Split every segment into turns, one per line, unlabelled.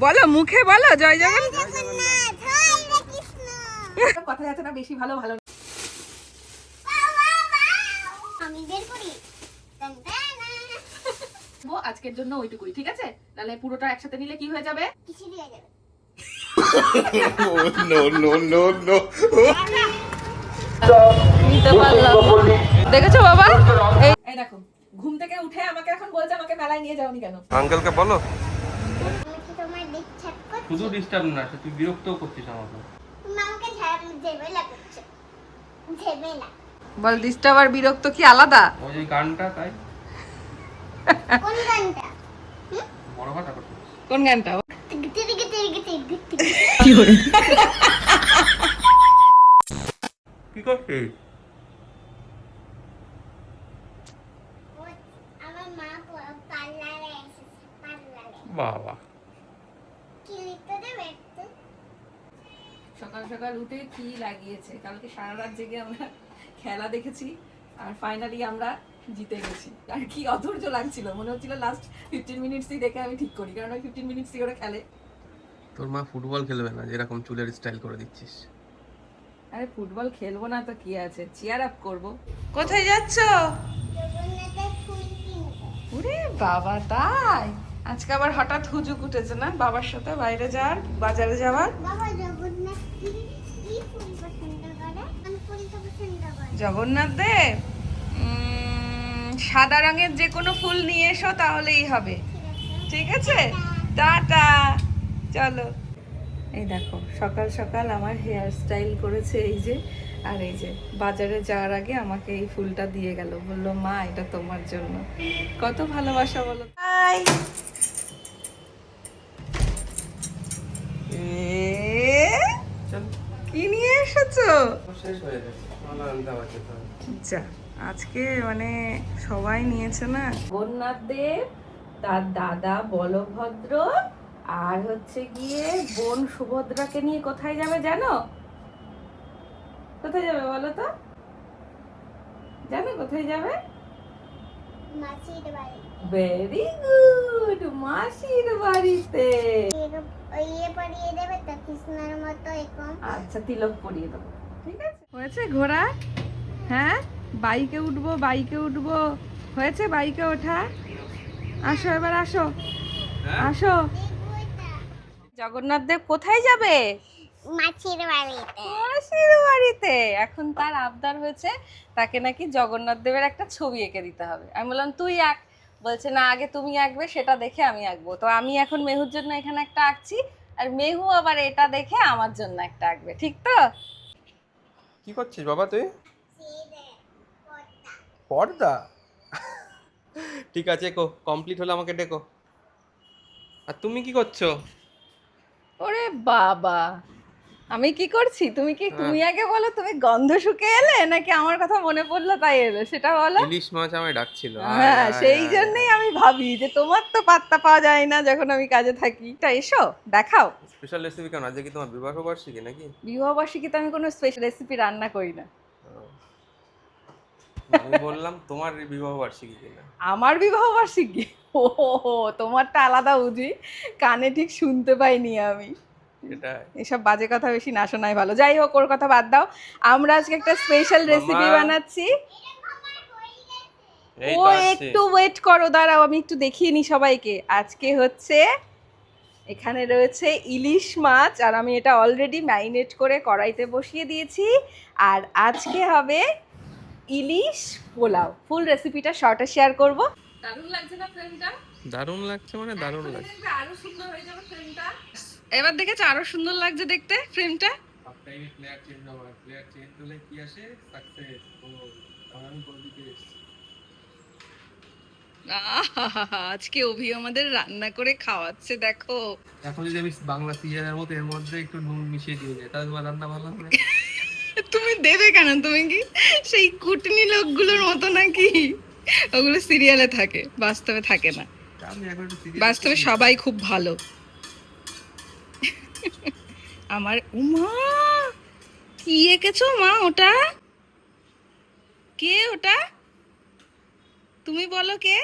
বলো মুখে বলো জয় জগন্নাথ। কথা যাচ্ছে না বেশি, ভালো ভালো আজকের জন্য ওইটুকুই, ঠিক আছে? তাহলে পুরোটা একসাথে নিলে কি হয়ে যাবে? দেখেছো বাবা? এই দেখো ঘুম থেকে উঠে আমাকে এখন বলছে আমাকে মেলায় নিয়ে যাওনি কেন?
আঙ্কেলকে বলো শুধু ডিস্টার্ব না, তুই বিরক্তও করছিস আমাকে।
বল ডিস্টার্ব আর বিরক্ত কি আলাদা?
ওই যে গানটা, তাই কোন গানটা? বড় কথা করছিস
কোন গানটা?
কি করছিস? বাবা
সকাল সকাল উঠে কি লাগিয়েছে, কালকে সারা রাত জেগে আমরা খেলা দেখেছি আর ফাইনালি আমরা জিতে গেছি। আর কি অধৈর্য লাগছিল, মনে হচ্ছিল লাস্ট 15 মিনিটসই দেখে আমি ঠিক করি, কারণ ওই 15 মিনিটসই ওরা খেলে।
তোর মা ফুটবল খেলবে না, যেরকম চুলের স্টাইল করে দিচ্ছিস।
আরে ফুটবল খেলবো না তো কি আছে, চিয়ার আপ করবো। কোথায় যাচ্ছ? ওরে বাবা, তাই আজকে আবার হঠাৎ হুজুক উঠেছে না বাবার সাথে বাইরে যাওয়ার, বাজারে যাওয়ার? জগন্নাথ দেব সাদা রঙের যে কোনো ফুল নিয়ে এসো তাহলেই হবে, ঠিক আছে? টাটা, চলো। এই দেখো সকাল সকাল আমার হেয়ার স্টাইল করেছে এই যে, আর এই যে বাজারে যাওয়ার আগে আমাকে এই ফুলটা দিয়ে গেল, বললো মা এটা তোমার জন্য। কত ভালোবাসা বলো। হাই, কি নিয়ে এসেছো?
শেষ হয়ে গেছে,
যা, আজকে মানে সবাই নিয়েছে না। জগন্নাথ দেব, তার দাদা বলভদ্র আর হচ্ছে গিয়ে বোন সুভদ্রাকে নিয়ে কোথায় যাবে জানো? কোথায় যাবে বলো তো? জানো কোথায় যাবে?
মাসির বাড়ি।
ভেরি গুড, মাসির বাড়িতে।
ইয়ে পরিয়ে দেবে তো কৃষ্ণের মতো এরকম।
আচ্ছা তিলক পরিয়ে দেবো, ঠিক আছে? হয়েছে ঘোড়া? হ্যাঁ, বাইকে উঠবো, বাইকে উঠবো। হয়েছে বাইকে ওঠা? আসো এবার, আসো আসো। জগন্নাথ দেব কোথায় যাবে?
মাসির বাড়িতে।
মাসির বাড়িতে। এখন তার আবদার হয়েছে তাকে নাকি জগন্নাথ দেবের একটা ছবি এঁকে দিতে হবে। আমি বললাম তুই আঁক, বলছে না আগে তুমি আঁকবে, সেটা দেখে আমি আঁকবো। তো আমি এখন মেহুর জন্য এখানে একটা আঁকছি, আর মেহু আবার এটা দেখে আমার জন্য একটা আঁকবে, ঠিক তো?
কি করছিস বাবা তুই? পর্দা? ঠিক আছে, কমপ্লিট হলে আমাকে ডেকো। আর তুমি কি করছো?
ওরে বাবা, আমি কি করছি? তুমি কি, তুমি আগে বলো, তুমি গন্ধ শুকে এলে নাকি আমার কথা মনে পড়লো তাই এলে, সেটা বলো।
ইলিশ মাছ আমায় ডাকছিল।
হ্যাঁ, সেই জন্যই আমি ভাবি যে তোমার তো পাত্তা পাওয়া যায় না যখন আমি কাজে থাকি। তা এসো দেখাও।
স্পেশাল রেসিপি কেন? আজকে কি তোমার বিবাহ বার্ষিকী নাকি?
বিবাহবার্ষিকীতে আমি কোনো স্পেশাল রেসিপি রান্না করি না।
আমি বললাম তোমার বিবাহ বার্ষিকী কিনা।
আমার বিবাহবার্ষিকী? ও হো, তোমারটা আলাদা বুঝি, কানে ঠিক শুনতে পাইনি আমি।
সেটাই।
এসব বাজে কথা বেশি না শোনাই ভালো। যাই হোক, ওর কথা বাদ দাও। আমরা আজকে একটা স্পেশাল রেসিপি বানাচ্ছি। ও একটু ওয়েট করো, দাঁড়াও আমি একটু দেখিয়ে নি সবাইকে। আজকে হচ্ছে এখানে রয়েছে ইলিশ মাছ, আর আমি এটা অলরেডি ম্যারিনেট করে কড়াইতে বসিয়ে দিয়েছি। আর আজকে হবে ইলিশ পোলাও। ফুল রেসিপিটা শর্টে শেয়ার করব। দারুণ লাগছে না ফ্রেমটা?
দারুণ লাগছে মানে দারুণ লাগছে।
আরো সুন্দর হয়ে যাবে ফ্রেমটা। এবার দেখেছো আরো সুন্দর লাগছে দেখতে ফ্রেমটা।
সবটাই প্লেয়ার চেঞ্জ হবে, প্লেয়ার চেঞ্জ হলে কি আসে? সাকসেস। ও আমি গোল দিতে এসেছি।
আজকে অভি আমাদের রান্না করে খাওয়াচ্ছে দেখো।
এখন যদি আমি বাংলা সিরিয়ালের মতো এর মধ্যে একটু নুন মিশিয়ে দিয়ে যাই, তাহলে তোমার রান্না ভালো হবে?
তুমি দেবে কেন? তুমি কি সেই কুটনি লোকগুলোর মতো নাকি? ওগুলো সিরিয়ালে থাকে, বাস্তবে থাকে না।
আমি এখন একটু
বাস্তবে সবাই খুব ভালো। আমার উমা, কি এঁকেছো মা? ওটা কে? ওটা তুমি বলো কে?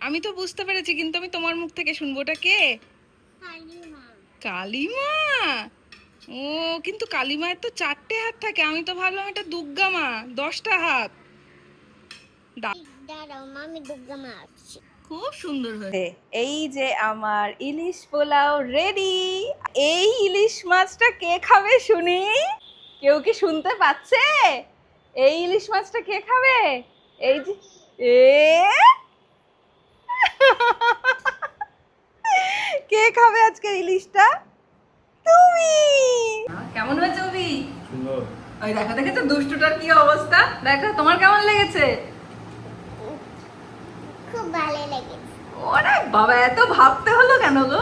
আমি তো বুঝতে পেরেছি, কিন্তু আমি তোমার মুখ থেকে শুনবো ওটা কে।
কালিমা।
কালিমা? ও, কিন্তু কালিমায়ের তো 4টে হাত থাকে, আমি তো ভাবলাম এটা দুর্গা মা 10টা হাত।
দাঁড়াও মামি দুর্গা মা আসছে।
খুব সুন্দর হয়েছে। এই যে আমার ইলিশ পোলাও রেডি। এই ইলিশ মাছটা কে খাবে শুনি? কেউ কি শুনতে পাচ্ছে? এই ইলিশ মাছটা কে খাবে? এই যে কে খাবে আজকে ইলিশটা? তুমি। কেমন হয়েছে অভি?
সুন্দর।
ওই দেখো, দেখেছো দুষ্টুটার কি অবস্থা? দেখো তোমার কেমন লেগেছে?
খুব ভালো লেগেছে।
ওরে বাবা, এত ভাবতে হলো কেন গো?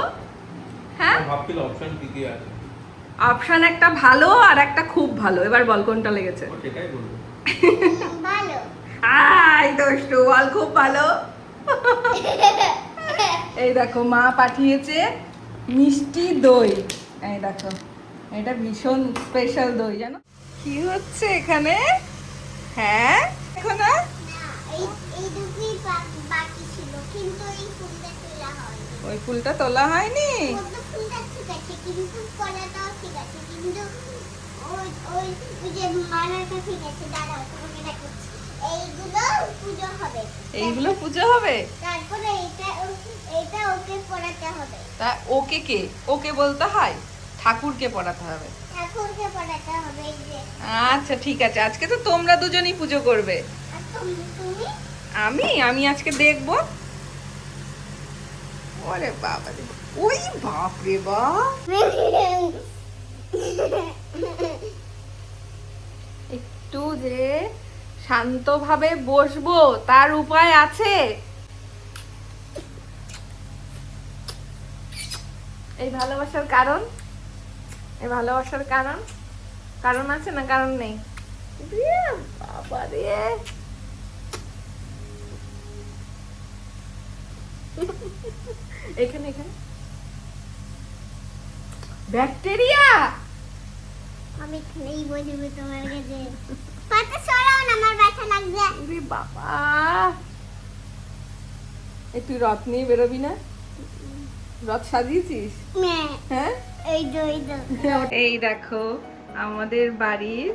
হ্যাঁ,
ভাবছিল অপশন কি কি আছে।
অপশন একটা ভালো আর একটা খুব ভালো, এবার বল কোনটা লেগেছে?
সেটাই বলবো।
ভালো।
আই দুষ্টু, বল খুব ভালো। এই দেখো মা পাঠিয়েছে মিষ্টি দই। এই দেখো, এটা ভীষণ স্পেশাল দই, জানো? কি হচ্ছে এখানে? হ্যাঁ, দেখো না।
না, এই দুটোই বাকি ছিল, কিন্তু এই ফুলটা তোলা হয়নি।
ওই ফুলটা তোলা হয়নি।
পদ্ম ফুলটা ঠিক আছে, কিন্তু কলাটাও ঠিক আছে, কিন্তু ওই ওই ওই যে মালাটা ঠিক আছে। দাঁড়াও তোমাকে দেখাচ্ছি। এইগুলো পুজো হবে।
এইগুলো পুজো হবে?
তারপরে এটা ওকে পড়াতে হবে।
তা ওকে কে? ওকে বলতে হয়, ঠাকুরকে পড়াতে হবে।
ঠাকুরকে পড়াতে হবে। এই যে
আচ্ছা ঠিক আছে, আজকে তো তোমরা দুজনই পুজো করবে।
আর তুমি
আমি আজকে দেখব। ওরে বাবা রে, ওই বাপ রে বাপ। একটু যে শান্তভাবে বসবো তার উপায় আছে? এই ভালোবাসার কারণ, এই ভালোবাসার কারণ, কারণ আছে না কারণ নেই? রে বাবা রে, এখানে এখানে ব্যাকটেরিয়া।
আমি এখানেই বসবো তোমার কাছে। পাতা সরাও না, আমার ব্যথা লাগবে।
ওরে বাবা, এই তুই রথ নিয়ে বেরোবি না? রথ সাজিয়েছিস? হ্যাঁ,
এই
এই দেখো আমাদের বাড়ির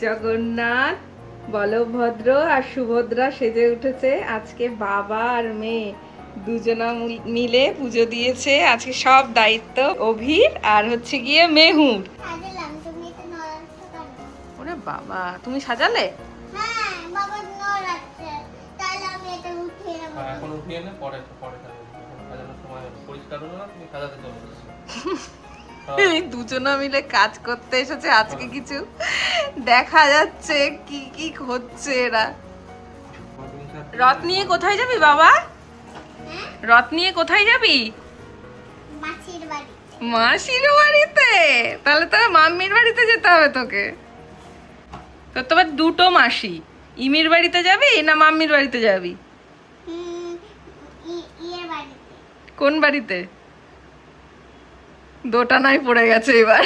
জগন্নাথ, বলভদ্র আর সুভদ্রা সেজে উঠেছে। আজকে বাবা আর মেয়ে দুজনা মিলে পুজো দিয়েছে। আজকে সব দায়িত্ব অভির আর হচ্ছে গিয়ে মেহুর।
সাজালাম, তুমি এটা নড়াচ্ছো কেন?
ওরে বাবা, তুমি সাজালে?
হ্যাঁ, বাবা নড়াচ্ছে, তাহলে আমি এটা উঠিয়ে নেবো।
এখন উঠিয়ে নে, পরে পরে সাজানোর সময় পরিষ্কার হলো না, তুমি সাজাতে চলে যাচ্ছ।
এই দুজনা মিলে কাজ করতে এসেছে আজকে, কিছু দেখা যাচ্ছে কি কি হচ্ছে এরা। রথ নিয়ে কোথায় যাবি বাবা?
হ্যাঁ,
রথ নিয়ে কোথায় যাবি?
মাসির বাড়ি।
মাসির বাড়িতে? তাহলে তো মাম্মির বাড়িতে যেতে হবে তোকে। তোর তো আবার দুটো মাসি, ইমির বাড়িতে যাবি না মাম্মির বাড়িতে যাবি?
ইয়ের বাড়িতে।
কোন বাড়িতে? দোটানায় পড়ে গেছে এবার।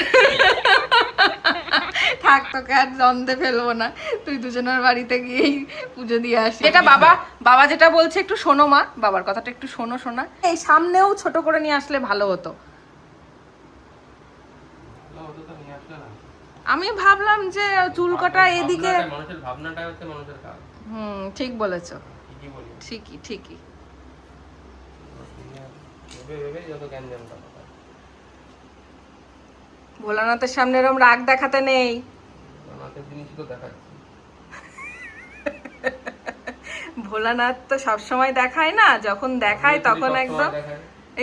থাক, তোকে আর দ্বন্দ্বে ফেলবো না, তুই দুজনের বাড়িতে গিয়েই পুজো দিয়ে আসি। এটা বাবা যেটা বলছে একটু শোনো মা, বাবার কথাটা একটু শোনো শোনা। এই সামনেও ছোট করে নিয়ে আসলে ভালো হতো। আমি ভাবলাম যে চুল কাটা এদিকে।
মানুষের ভাবনাটা হচ্ছে মানুষের কাজ।
ঠিক বলেছো,
ঠিকই বলি।
ঠিকই।
ভেবে যত জ্ঞান জানতাম।
ভোলানাথের সামনে এরকম রাগ দেখাতে নেই।
ভোলানাথের জিনিসই তো দেখাচ্ছি।
ভোলানাথ তো সবসময় দেখায় না, যখন দেখায় তখন একদম।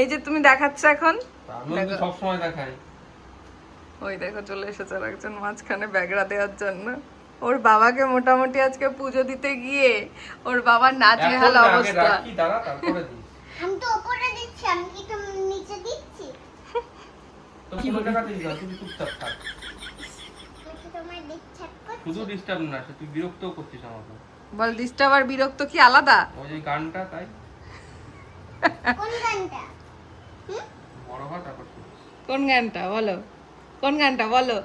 এই যে তুমি দেখাচ্ছ এখন,
আমি সব সময় দেখাই।
ওই দেখো চলে এসেছে একজন মাঝখানে ব্যাগরা দেওয়ার জন্য। ওর বাবাকে মোটামুটি আজকে পুজো দিতে গিয়ে ওর বাবার নাজেহাল অবস্থা।
আমি তো উপরে দিচ্ছি, আমি কি তো নিচে দিচ্ছি?
কি বলে টাকা দিস না, তুই চুপচাপ থাক।
আমি তো তোমার ডিস্টার্ব করছি।
শুধু ডিস্টার্ব না, তুই বিরক্তও করছিস আমাকে।
বল ডিস্টার্ব আর বিরক্ত কি আলাদা?
ওই যে গানটা, তাই
কোন গানটা?
বড় হয় তারপর
কোন গানটা বলো, কোন গানটা বলো?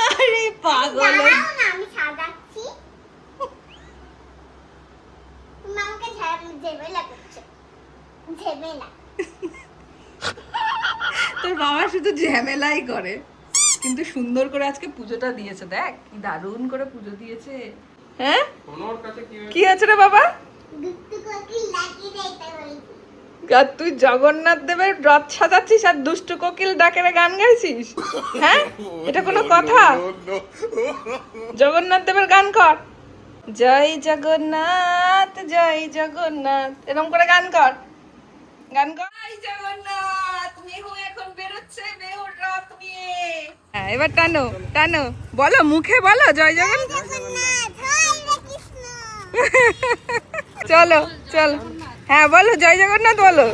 আরে পাগল,
দাঁড়াও না, আমি সাজাচ্ছি। ঝামেলা করছে, ঝামেলা।
তোর বাবা শুধু ঝামেলাই করে, কিন্তু সুন্দর করে আজকে পুজোটা দিয়েছে। দেখ কি দারুণ করে পুজো দিয়েছে। হ্যাঁ কি আছে রে বাবা?
দুষ্টু কোকিল লাগিয়ে দিতে বলেছি।
আর তুই জগন্নাথ দেবের রথ সাজাচ্ছিস আর দুষ্টু কোকিল ডাকেরে গান গাইছিস? হ্যাঁ, এটা কোনো কথা? জগন্নাথ দেবের গান কর, জয় জগন্নাথ জয় জগন্নাথ, এরকম করে গান কর, গান কর। জয় জগন্নাথ, মেহু এখন বেরোচ্ছে মেহুর রথ নিয়ে। হ্যাঁ, এবার টানো টানো, বলো মুখে বলো জয় জগন্নাথ।
জগন্নাথ, হরে কৃষ্ণ।
চলো চলো, হ্যাঁ বলো জয় জগন্নাথ বলো।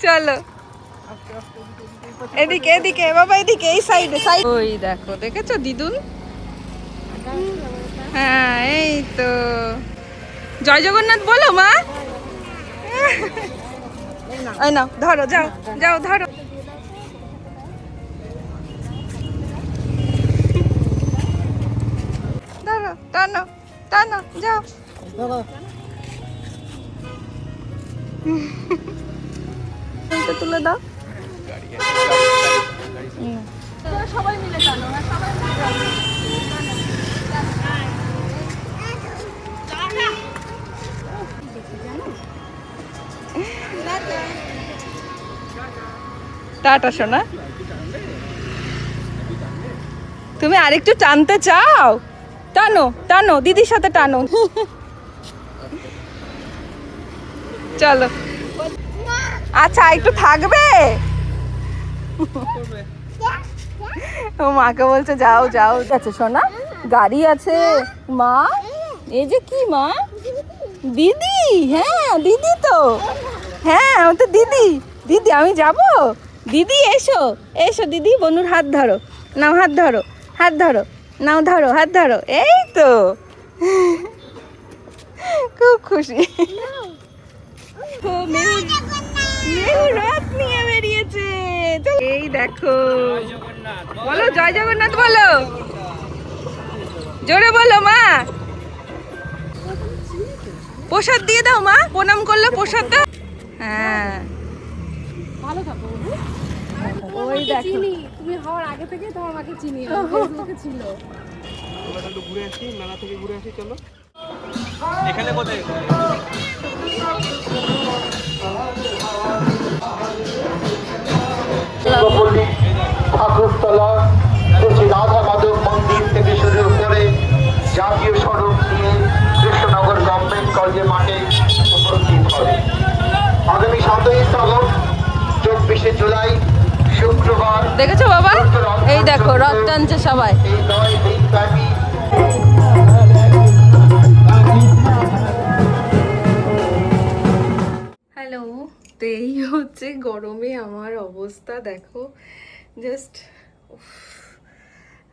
চলো এদিকে এদিকে বাবা, এদিকে এই সাইডে সাইড। ওই দেখো, দেখেছো দিদুন? হ্যাঁ এই তো, জয় জগন্নাথ বলো মা। এই নাও ধরো, যাও যাও ধরো। ধরো, টানো টানো, যাও। তুলে দাও। সবাই মিলে টানো, সবাই মিলে টাটা সোনা। তুমি আরেকটু টানতে চাও? টানো টানো, দিদির সাথে টানো। চলো, আচ্ছা একটু থাকবে। ও মাকে বলছে যাও যাও। আছে সোনা, গাড়ি আছে মা। এই যে কি মা? দিদি, হ্যাঁ দিদি তো, হ্যাঁ ও তো দিদি। দিদি আমি যাব? দিদি এসো এসো, দিদি বনুর হাত ধরো, নাও হাত ধরো, হাত ধরো, নাও ধরো হাত ধরো, এই তো খুব খুশি। ও মেহু রথ নিয়ে বেরিয়েছে। এই দেখো, বলো জয় জগন্নাথ বলো, জোরে বলো মা। প্রসাদ দিয়ে দাও মা, প্রণাম করলে প্রসাদ দাও। হ্যাঁ
ভালো থাকো বাবু।
ওই দেখো,
তুমি হওয়ার আগে থেকে তোমার মাকে চিনি, ফেসবুকে ছিল।
আমরা একটু ঘুরে আসি, মেলা থেকে ঘুরে আসি, চলো। এখানে কোথায়?
ঠাকুরতলা শ্রী রাধা মাধব মন্দির থেকে শুরু করে জাতীয় সড়ক দিয়ে কৃষ্ণনগর গভর্নমেন্ট কলেজের মাঠে উপস্থিত হবে। আগামী 7ই আগস্ট 24শে জুলাই শুক্রবার।
দেখেছো বাবা? এই দেখো রথ টানছে সবাই।
এই 9 দিনব্যাপী
হ্যালো, তো এই হচ্ছে গরমে আমার অবস্থা দেখো, জাস্ট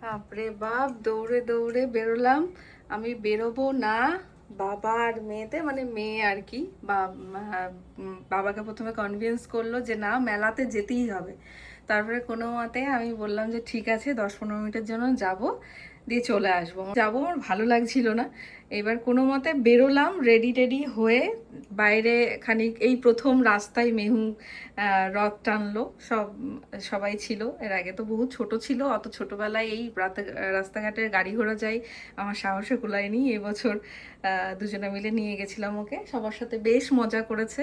বাপরে বাপ, দৌড়ে দৌড়ে বেরোলাম। আমি বেরোবো না, বাবা আর মেয়েতে মানে মেয়ে আর কি, বাবাকে প্রথমে কনভিন্স করলো যে না মেলাতে যেতেই হবে। তারপরে কোনো মতে আমি বললাম যে ঠিক আছে 10-15 মিনিটের জন্য যাব, দিয়ে চলে আসবো। যাবো, আমার ভালো লাগছিল না। এবার কোনো মতে বেরোলাম রেডি টেডি হয়ে বাইরে খানিক, এই প্রথম রাস্তায় মেহু রথ টানলো। সবাই ছিল, এর আগে তো বহু ছোট ছিল, অত ছোটবেলায় এই রাস্তাঘাটের গাড়ি ঘোড়া যাই আমার সাহসে কুলায়নি। এবছর দুজনে মিলে নিয়ে গেছিলাম ওকে, সবার সাথে বেশ মজা করেছে।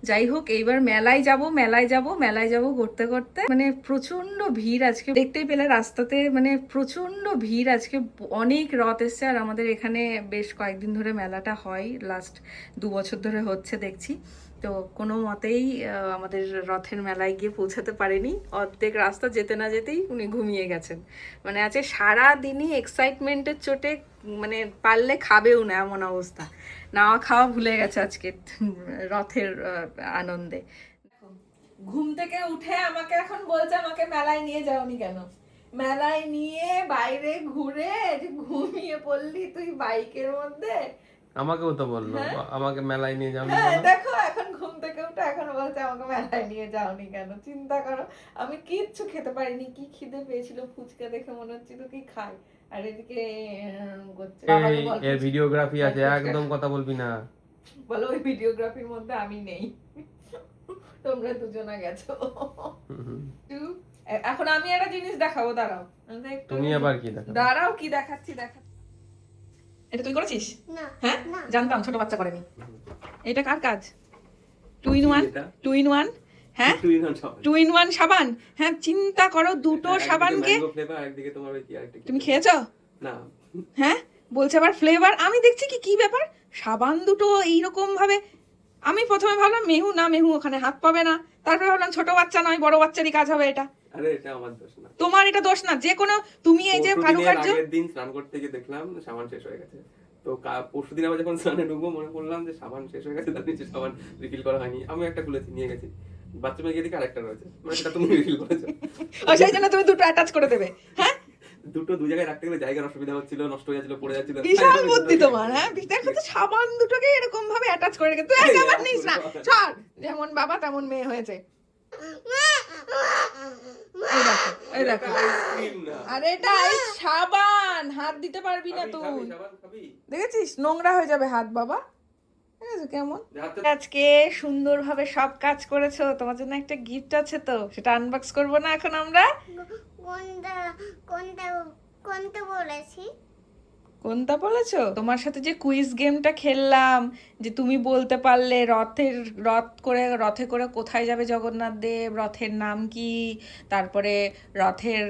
যাই হোক, এইবার মেলায় যাব মেলায় যাব মেলায় যাব করতে করতে মানে প্রচন্ড ভিড় আজকে, দেখতেই পেলে রাস্তাতে মানে প্রচন্ড ভিড় আজকে। অনেক রথ এসছে, আর আমাদের এখানে বেশ কয়েকদিন ধরে মেলাটা হয়, লাস্ট 2 বছর ধরে হচ্ছে দেখছি। তো কোনো মতেই আমাদের রথের মেলায় গিয়ে পৌঁছাতে পারেনি, অর্ধেক রাস্তা যেতে না যেতেই উনি ঘুমিয়ে গেছেন। মানে আজকে সারাদিনই এক্সাইটমেন্টের চোটে মানে পারলে খাবেও না এমন অবস্থা, নাওয়া খাওয়া ভুলে গেছে আজকে রথের আনন্দে। ঘুম থেকে উঠে আমাকে এখন বলছে আমাকে মেলায় নিয়ে যাওনি কেন? মেলায় নিয়ে বাইরে ঘুরে ঘুমিয়ে পড়লি তুই বাইকের মধ্যে,
আমাকেও তো বললো আমাকে মেলায় নিয়ে যাও
হ্যাঁ দেখো এখন ঘুম থেকে উঠে এখন বলছে আমাকে মেলায় নিয়ে যাওনি কেন, চিন্তা করো আমি কিচ্ছু খেতে পারিনি, কি খিদে পেয়েছিল ফুচকা দেখে মনে হচ্ছিল কি খাই, আর এদিকে করছে বাবাকে বল
এর ভিডিওগ্রাফি আছে, একদম কথা বলবি না।
বলো ওই ভিডিওগ্রাফির মধ্যে আমি নেই, তোমরা দুজনা গেছো। এখন আমি একটা জিনিস দেখাবো, দাঁড়াও
তুমি আবার কি দেখাবে?
দাঁড়াও কি দেখাচ্ছি এটা তুই করেছিস?
না
হ্যাঁ
না
জানতাম ছোট বাচ্চা করেনি। এটা কার কাজ? 2 in 1 2 in 1 হ্যাঁ 2 in 1 সাবান। হ্যাঁ চিন্তা করো দুটো সাবানকে তুমি খেয়েছো
না?
হ্যাঁ বলছে আবার ফ্লেভার। আমি দেখছি কি ব্যাপার সাবান দুটো এইরকম ভাবে, আমি প্রথমে ভাবলাম মেহু ওখানে হাত পাবে না, তারপরে ভাবলাম ছোট বাচ্চা নয় বড় বাচ্চারই কাজ হবে এটা।
আরে এটা আমার দোষ না,
তোমার এটা দোষ না, যে কোনো তুমি এই যে কারুকার্য।
আগের দিন স্নান করতে গিয়ে দেখলাম সাবান শেষ হয়ে গেছে, তো পরশুদিন আবার যখন স্নানে ঢুকবো মনে করলাম যে সাবান শেষ হয়ে গেছে, তার নিচে সাবান রিফিল করা হয়নি। আমি একটা খুলেছি নিয়ে গেছি, বাথরুমে গিয়ে দেখি আরেকটা রয়েছে, মানে সেটা তুমি রিফিল করেছো।
সেই জন্য তুমি দুটো অ্যাটাচ করে দেবে। হ্যাঁ
দুটো দু জায়গায় রাখতে গেলে জায়গার অসুবিধা হচ্ছিল, নষ্ট হয়ে যাচ্ছিল, পড়ে যাচ্ছিল।
বিশাল বুদ্ধি তোমার। হ্যাঁ দেখো তো সাবান দুটোকে এরকম ভাবে অ্যাটাচ করে রেখে তুই আর সাবান নিস না, ছাড়, যেমন বাবা তেমন মেয়ে হয়েছে। এই দেখো আরে এটা সাবান, হাত দিতে পারবি না তুই, দেখেছিস নোংরা হয়ে যাবে হাত বাবা। কেমন আজকে সুন্দরভাবে সব কাজ করেছো, তোমার জন্য একটা গিফট আছে, তো সেটা আনবক্স করবো না এখন আমরা?
কোনটা কোনটা কোনটা বলেছি?
কোনটা বলেছো? তোমার সাথে যে কুইজ গেমটা খেললাম, যে তুমি বলতে পারলে রথে করে কোথায় যাবে জগন্নাথ দেব, রথের নাম কি, তারপরে রথের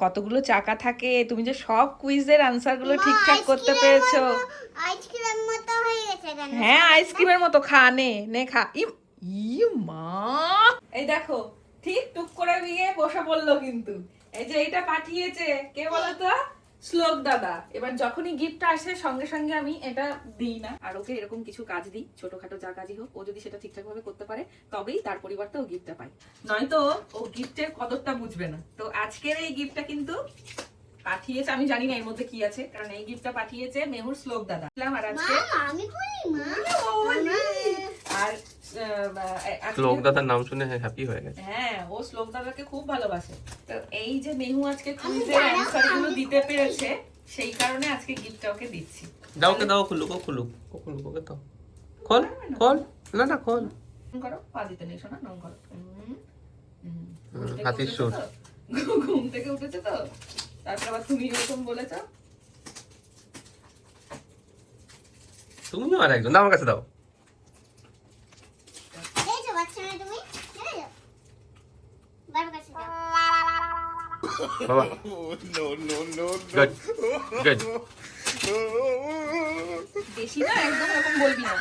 কতগুলো চাকা থাকে, তুমি যে সব কুইজের আনসারগুলো ঠিকঠাক করতে পেরেছো।
আইসক্রিমের মতো হয়ে গেছে কেন?
হ্যাঁ আইসক্রিমের মতো, খা নে খা। মা এই দেখো ঠিক টুক করে গিয়ে বসে পড়লো, কিন্তু এই যে এইটা পাঠিয়েছে কে বলো তো? শ্লোক দাদা। এবার যখনই গিফটটা আসে সঙ্গে সঙ্গে আমি এটা দিই না, আর ওকে এরকম কিছু কাজ দিই, ছোটখাটো যা কাজই হোক, ও যদি সেটা ঠিকঠাক ভাবে করতে পারে তবেই তার পরিবর্তে ও গিফটটা পায়, নয়তো ও গিফটের কদরটা বুঝবে না। তো আজকের এই গিফটটা কিন্তু পাঠিয়েছে, আমি জানি না এর মধ্যে কি আছে, কারণ এই গিফটটা পাঠিয়েছে মেহুর শ্লোক দাদা। আর আজকে
আমি বলি মা,
আর
শ্লোক দাদার নাম শুনে হ্যাপি হয়ে গেছে।
হ্যাঁ ও শ্লোক দাদাকে খুব ভালোবাসে, তো এই যে মেহু আজকে কুইজের অ্যানসার গুলো দিতে পেরেছে, সেই কারণে আজকে গিফটটা ওকে দিচ্ছি।
দাও ওকে দাও, খুলুক ওকে দাও, খোল না খোল
করো, পা দিতে নেই শোনা, নম করো।
হাতির সুর।
ঘুম থেকে উঠেছে তো, তারপর আবার তুমি এরকম বলেছো।
তুমিও আর একজন, দাও আমার কাছে দাও।
এই যে বাচ্চা মেয়ে তুমি, এই যে বাবার কাছে যাও।
বাবা গুড
বেশি না একদম এরকম বলবি না,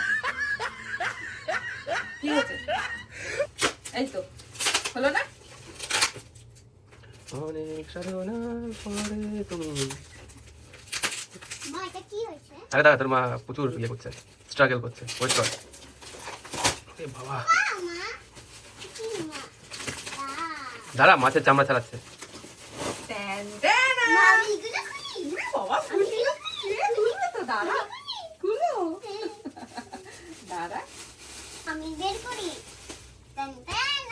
ঠিক আছে? এই তো হলো না?
অনেক সাধনার পরে তুমি।
মা এটা কি হয়েছে?
আরে দাদা তোর মা প্রচুর ইয়ে করছে, স্ট্রাগল করছে, ওয়েট কর। এ বাবা
মা কি মা?
দাঁড়া, মাছের চামড়া ছাড়াচ্ছে।
মা এগুলো খুলি।
বাবা খুললো, খুলবে তো, দাঁড়া খুলো, দাঁড়া।
আমি বের করি। টান টান।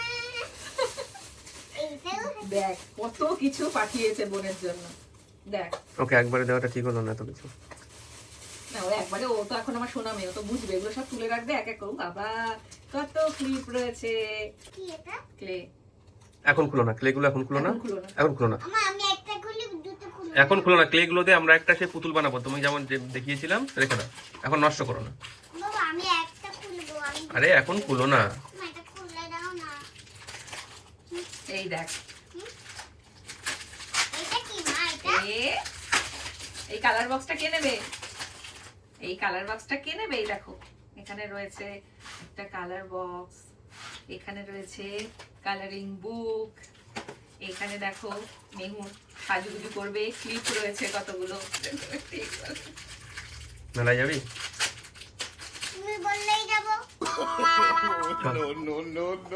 এইটাও
দেখ কত কিছু পাঠিয়েছে বোনের জন্য, দেখ।
ওকে একবারে দেওয়াটা ঠিক হলো না তো কিছু।
না ও একবারে, ও তো এখন আমার সোনা মেয়ে, ও তো বুঝবে, এগুলো সব তুলে রাখবে এক এক করুক। বাবা কত ক্লিপ রয়েছে,
কি এটা?
ক্লে।
এখন খুলো না, ক্লেগুলো এখন খুলো না, এখন খুলো না,
আমা আমি একটা খুলি দুটো খুলি।
এখন খুলো না। ক্লেগুলো দিয়ে আমরা একটা সে পুতুল বানাবো, তুমি যেমন দেখিয়েছিলাম, রেখে দাও, এখন নষ্ট করো না।
বাবা আমি একটা খুলবো, আমি
আরে এখন খুলো না।
মা এটা খুলে দাও না।
এই দেখ,
এটা কি মা? এটা
এই কালার বক্সটা কে নেবে? এই কালার বক্সটা কে নেবে? এই দেখো এখানে রয়েছে একটা কালার বক্স, এখানে রয়েছে কালারিং বুক, এখানে দেখো মেহু সাজুগুজু করবে, ক্লিপ রয়েছে কতগুলো।
মেলায় যাবি?
তুমি বললেই যাব।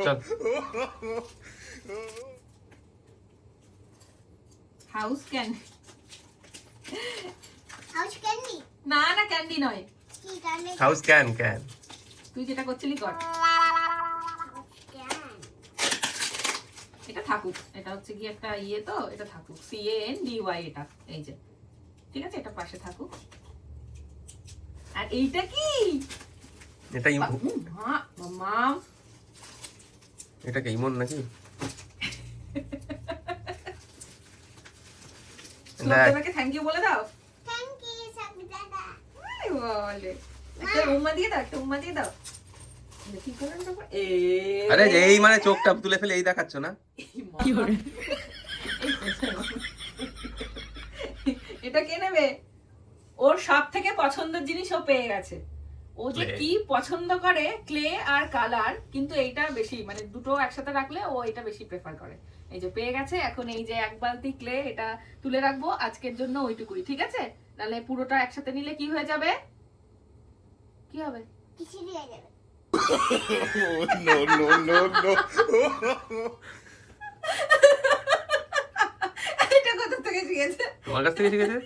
চল।
House candy,
house candy?
না ক্যান্ডি নয়,
কি কি গানে
হাউস ক্যান ক্যান।
তুই যেটা করছিলি কর। এটা থাকুক, এটা হচ্ছে কি একটা ইয়ে, তো এটা থাকুক, CANDY এটা, এই যে ঠিক আছে, এটা পাশে থাকুক। আর এইটা কি?
এটা
মামা,
এটা কি ইমন নাকি?
শ্লোকদেবকে থ্যাংক ইউ বলে দাও।
থ্যাংক ইউ সাবি দাদা।
আরে বলে, একটা উম্মা দিয়ে দাও, একটা উম্মা দিয়ে দাও। দেখি করেন তো।
আরে এই মানে চোখটা তুলে ফেলে এই দেখাচ্ছ না?
কি করে? এটা কে নেবে? ওর সব থেকে পছন্দের জিনিস ও পেয়ে গেছে। ও যে
Clay.
কি পছন্দ করে, ক্লে আর কালার, কিন্তু এইটা বেশি, মানে দুটো একসাথে রাখলে ও এটা বেশি প্রেফার করে। এই যে পেয়ে গেছে, এখন এই যে এক বালতি ক্লে এটা তুলে রাখবো আজকের জন্য ওইটুকুই, ঠিক আছে? নাহলে পুরোটা একসাথে নিলে কি হয়ে যাবে? কি হবে?
কিছু দিয়ে যাবে।
এটা কোথা থেকে শিখেছে?
তোমার কাছ থেকে শিখেছে?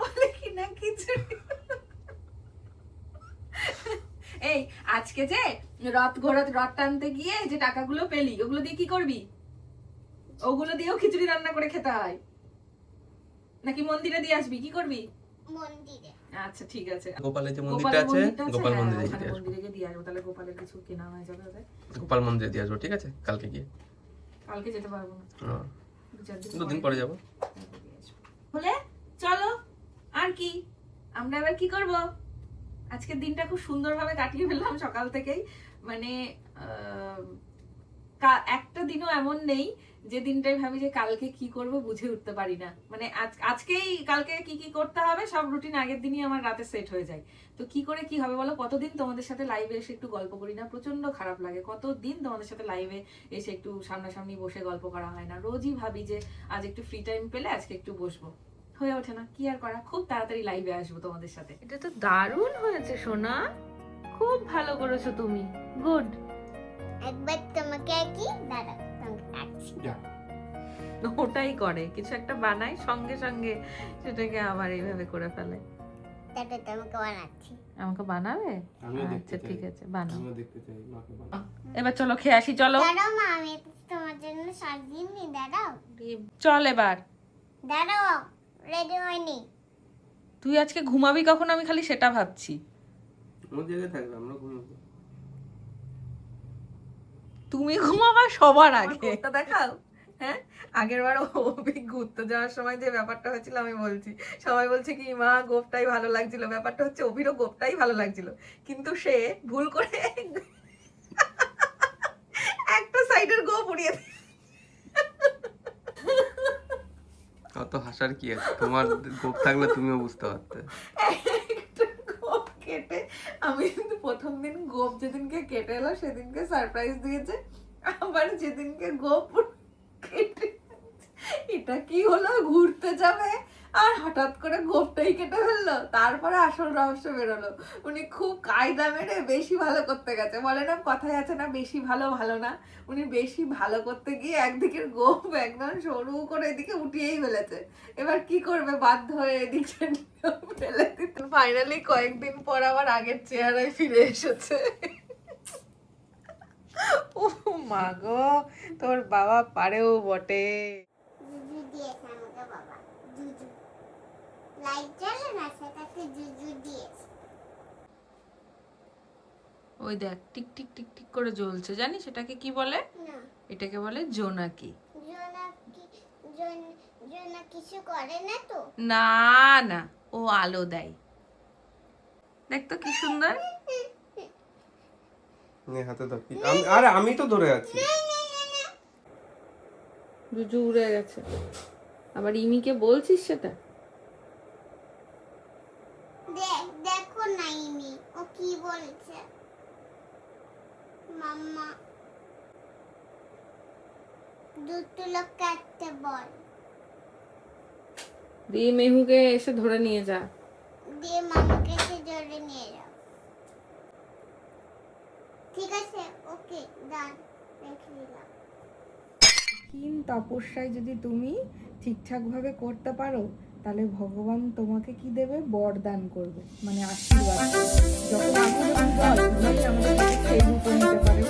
বলে কি না কিছু। এই আজকে যে রথ টানতে গিয়ে যে টাকাগুলো পেলি, ওগুলো দিয়ে কি করবি? ওগুলো দিয়েও খিচুড়ি রান্না করে খেতে হয়, নাকি মন্দিরে দিয়ে আসবি? কি করবি?
মন্দিরে।
আচ্ছা ঠিক আছে।
গোপালের যে মন্দিরটা আছে, গোপাল
হ্যাঁ,
মন্দিরে
ওখানে
দিয়ে আসবো।
মন্দিরে গিয়ে দিয়ে আসবো, তাহলে গোপালের কিছু কেনা হয়ে যাবে ওদের।
গোপাল মন্দিরে দিয়ে আসবো, ঠিক আছে? কালকে গিয়ে।
কালকে যেতে পারবো না,
হ্যাঁ,
2-4 দিন
2 দিন পরে যাবো।
বলে চলো। আর কি আমরা এবার কি করব? আজকের দিনটা খুব সুন্দরভাবে কাটিয়ে ফেললাম সকাল থেকেই, মানে একটা দিনও এমন নেই যে দিনটাই ভাবি যে কালকে কি করব বুঝে উঠতে পারি না। মানে আজকেই কালকে কি কি করতে হবে সব রুটিন আগের দিনই আমার রাতে সেট হয়ে যায়। তো কি করে কি হবে বলো? কতদিন তোমাদের সাথে লাইভে এসে একটু গল্প করি না, প্রচন্ড খারাপ লাগে। কতদিন তোমাদের সাথে লাইভে এসে একটু সামনাসামনি বসে গল্প করা হয় না। রোজই ভাবি যে আজ একটু ফ্রি টাইম পেলে আজকে একটু বসবো, হয়ে ওঠে না। কি আর করা, খুব তাড়াতাড়ি লাইভে আসবো তোমাদের সাথে। এটা তো দারুণ হয়েছে সোনা, খুব ভালো করেছো তুমি, গুড।
একবার তোমাকে কি দাদা তোমাকে কাটছি।
ওটাই করে, কিছু একটা বানায় সঙ্গে সঙ্গে সেটাকে আবার এইভাবে করে ফেলে।
দাদা তোমাকে বানাচ্ছি।
আমাকে বানাবে?
আমিও দেখতে
আচ্ছা
চাই।
ঠিক আছে, বানাও।
আমিও দেখতে চাই মাকে বানাও।
এবার চলো খেয়ে আসি, চলো।
দাঁড়াও মা, আমি তোমার জন্য সাজিয়ে নি। দাঁড়াও
চল এবার।
দাঁড়াও, রেডি হয়নি।
তুই আজকে ঘুমাবি কখন আমি খালি সেটা ভাবছি।
আমার জায়গায় থাকবে, আমরা ঘুমাবো।
তুমি ঘুমাবা সবার আগে, এটা দেখাও। হ্যাঁ, আগের বার অভিক ঘুরতে যাওয়ার সময় যে ব্যাপারটা হয়েছিল আমি বলছি, সবাই বলছে কি মা গোপটাই ভালো লাগছিল। ব্যাপারটা হচ্ছে অভিরও গোপটাই ভালো লাগছিল, কিন্তু সে ভুল করে একটা সাইডের গোপ উড়িয়ে দিয়েছে।
অত হাসার কি আছে? তোমার গোপ থাকলে তুমিও বুঝতে পারতে।
একটা গোপ কেটে, আমি কিন্তু প্রথম দিন গোপ যেদিনকে কেটে এলো সেদিনকে সারপ্রাইজ দিয়েছে, আবার যেদিনকে গোপ কেটে এটা কি হলো, ঘুরতে যাবে আর হঠাৎ করে গোপটাই কেটে ফেললো। তারপরে আসল রহস্য বেরোলো, উনি খুব কায়দা মেরে বেশি ভালো করতে গেছে। বলে না কথায় আছে না, বেশি ভালো ভালো না। উনি বেশি ভালো করতে গিয়ে একদিকের গোপ একদম সরু করে এদিকে উঠিয়েই ফেলেছে। এবার কি করবে, বাধ্য হয়ে এদিকে ফেলে দিতে। ফাইনালি কয়েকদিন পর আবার আগের চেহারায় ফিরে এসেছে। ও মা গো, তোর বাবা পারেও বটে।
জুজু দিয়েছে আমাকে বাবা, জুজু। লাইট জ্বলে না, সেটাতে জুজু দিয়েছে।
ওই দেখ টিক টিক টিক টিক করে জ্বলছে, জানিস এটাকে কি বলে?
না,
এটাকে বলে জোনাকি।
জোনা কিছু করে না তো।
না না, ও আলো দেয়। দেখ তো কি সুন্দর।
নে হাতে ধর। আরে আমি তো ধরে আছি।
জুজু উড়ে গেছে, আবার ইমিকে বলছিস সেটা?
দেখো না ইমি, ও কি বলছে। মাম্মা দুটো লোক কাটতে বল,
দিয়ে মেহুকে এসে ধরে নিয়ে যা।
দিয়ে মামাকে এসে জোরে নিয়ে যাও। ঠিক আছে, ওকে ডান, রেখে দিলাম।
কঠিন তপস্যায় যদি তুমি ঠিকঠাক ভাবে করতে পারো
তাহলে ভগবান তোমাকে কি দেবে? বরদান করবে, মানে আশীর্বাদ করবে। যখন আগুন এবং জল দুটোই আমাদের কাছে সেই রূপ নিতে পারে।